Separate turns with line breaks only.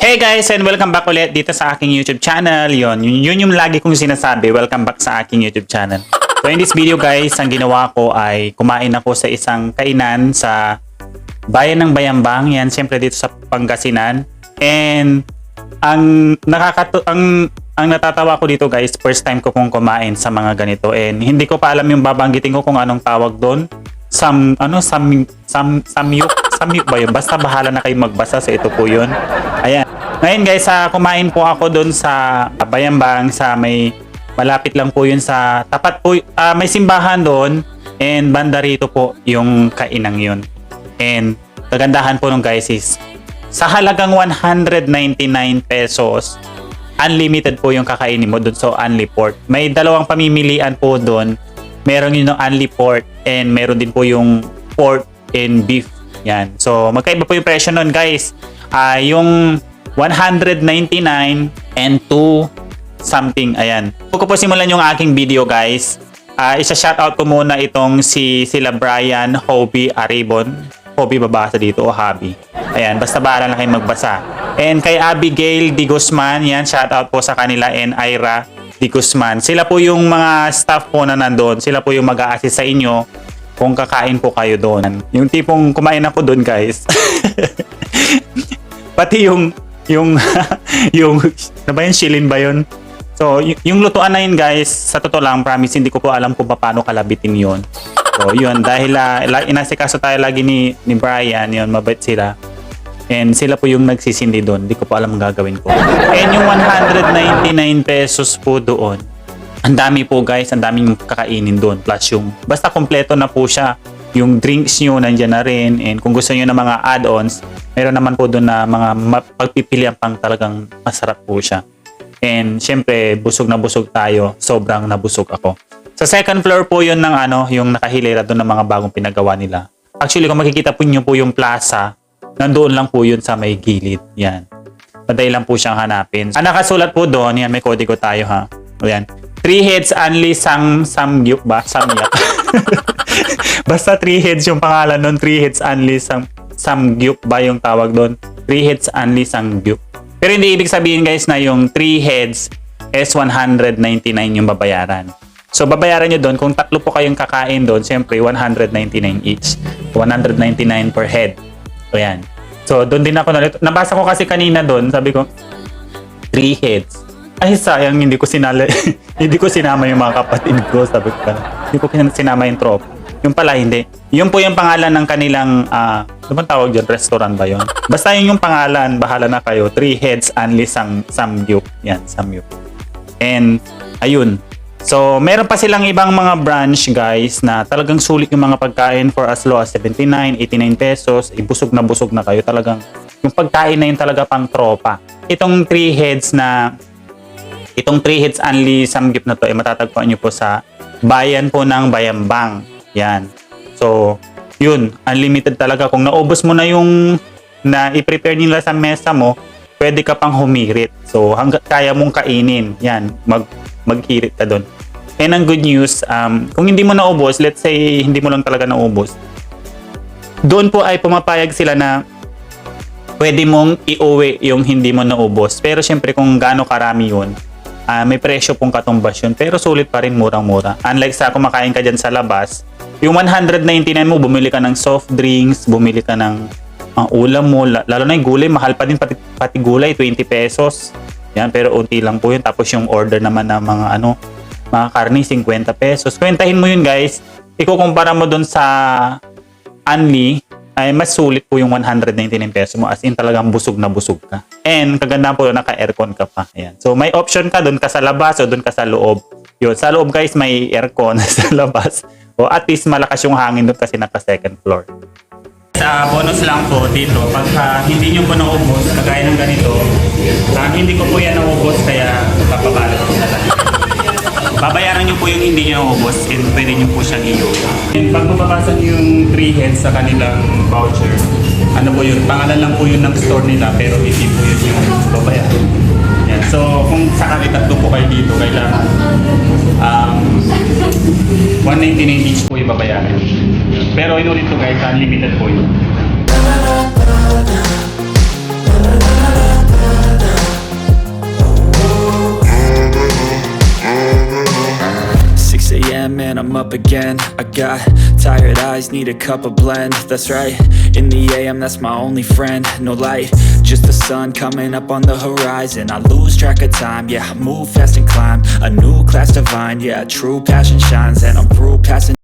Hey guys, and welcome back ulit dito sa aking YouTube channel. Yun yung lagi kong sinasabi, welcome back sa aking YouTube channel. So in this video guys, ang ginawa ko ay kumain ako sa isang kainan sa bayan ng Bayambang. Yan, siyempre dito sa Pangasinan. And ang natatawa ko dito guys, first time ko pong kumain sa mga ganito. And hindi ko pa alam yung babanggitin ko kung anong tawag doon. Samyuk ba yun? Basta bahala na kayo magbasa. So ito po yun. Ayan. Ngayon guys, kumain po ako doon sa Bayambang, sa may malapit lang po yun sa tapat po, may simbahan doon, and banda rito po yung kainang yun. And kagandahan po nung guys is sa halagang 199 pesos, unlimited po yung kakainin mo doon. So only pork. May dalawang pamimilian po doon. Meron yung only pork and meron din po yung pork and beef. Yan. So magkaiba po yung presyo nun guys. Yung 199 and 2 something. Ayan. Bago po simulan yung aking video guys, isa-shoutout ko muna itong sila Brian Hobby Aribon. Hobby babasa dito o Hobby. Ayan. Basta bahala na kayo magbasa. And kay Abigail Di Guzman, yan. Shoutout po sa kanila, and Ira Di Guzman. Sila po yung mga staff po na nandun. Sila po yung mag-a-assist sa inyo kung kakain po kayo doon. Yung tipong kumain ako doon guys. Pati yung ano ba yun? Shilin ba yun? So, yung lutuan na yun guys, sa totoo lang, promise, hindi ko po alam kung paano kalabitin yun. So, yun, dahil inasikaso tayo lagi ni Brian, yun, mabait sila. And sila po yung nagsisindi doon. Hindi ko po alam ang gagawin ko. And yung 199 pesos po doon, ang dami po guys, ang daming kakainin doon. Plus yung, basta kompleto na po siya. Yung drinks nyo, nandyan na rin. And kung gusto nyo ng mga add-ons, meron naman po doon na mga pagpipilian pang talagang masarap po siya. And syempre, busog na busog tayo. Sobrang nabusog ako. Sa second floor po yun ng yung nakahilera doon ng mga bagong pinagawa nila. Actually, kung makikita po nyo po yung plaza, nandoon lang po yun sa may gilid. Yan. Madali lang po siyang hanapin. Ang nakasulat po doon, yan, may kodigo tayo ha. Ayan. 3 heads only samgyup ba? Samyak. Basta 3 heads yung pangalan doon. 3 heads only samgyup ba yung tawag doon? 3 heads only samgyup. Pero hindi ibig sabihin guys na yung 3 heads is 199 yung babayaran. So babayaran nyo doon, kung tatlo po kayong kakain doon, siyempre 199 each. 199 per head. Ayan. So doon din ako nabasa ko kasi kanina doon, sabi ko 3 heads. Ay sayang, hindi ko sinama yung mga kapatid ko, sabi ko pala. Hindi ko sinama yung trop. Yung pala hindi. Yun po yung pangalan ng kanilang ano bang tawag dyan? Restaurant ba yun? Basta yun yung pangalan, bahala na kayo. 3 heads only samgyup. Yan, samgyup. And ayun. So meron pa silang ibang mga branch guys na talagang sulit yung mga pagkain for as low as 79, 89 pesos. Ibusog na busog na kayo. Talagang yung pagkain na yun talaga pang tropa. Itong 3 heads only samgyup na to ay matatagpuan nyo po sa bayan po ng Bayambang. Yan. So, yun. Unlimited talaga. Kung naubos mo na yung na i-prepare nila sa mesa mo, pwede ka pang humirit. So, hanggat kaya mong kainin. Yan. Maghirit ka doon. And ang good news, kung hindi mo naubos, let's say hindi mo lang talaga naubos, doon po ay pumapayag sila na pwede mong i-uwi yung hindi mo naubos. Pero syempre kung gaano karami yun, may presyo pong katumbas yun, pero sulit pa rin, murang-mura. Unlike sa kumakain ka dyan sa labas, yung 199 mo, bumili ka ng soft drinks, bumili ka ng ulam mo, lalo na yung gulay, mahal pa din, pati gulay, 20 pesos. Yan, pero unti lang po yun. Tapos yung order naman ng mga karne, 50 pesos. Kwentahin mo yun guys, ikukumpara mo dun sa Unli, ay mas sulit po yung 199 pesos mo, as in talagang busog na busog ka. And kagandaan po naka-aircon ka pa. Ayan. So may option ka, doon ka sa labas o doon ka sa loob. Yun, sa loob guys may aircon, sa labas. O at least malakas yung hangin doon kasi naka-second floor. Sa bonus lang po dito, pagka hindi nyo po naubos, kagaya ng ganito, hindi ko po yan naubos kaya papabalot ko na lang. Babayaran nyo po yung hindi nyo naubos and pwede nyo po siyang i-use. And pag mababasa nyo yung 3 heads sa kanilang voucher, ano po yun, pangalan lang po yun ng store nila pero hindi po yun yung babayaran. Yan. So kung sakali tatlo po kayo dito, kailangan 199 each po yung babayaran. Pero inulit to guys, unlimited po yun.
I'm up again. I got tired eyes, need a cup of blend. That's right, in the AM, that's my only friend. No light, just the sun coming up on the horizon. I lose track of time, yeah, I move fast and climb a new class divine. Yeah, true passion shines, and I'm through passing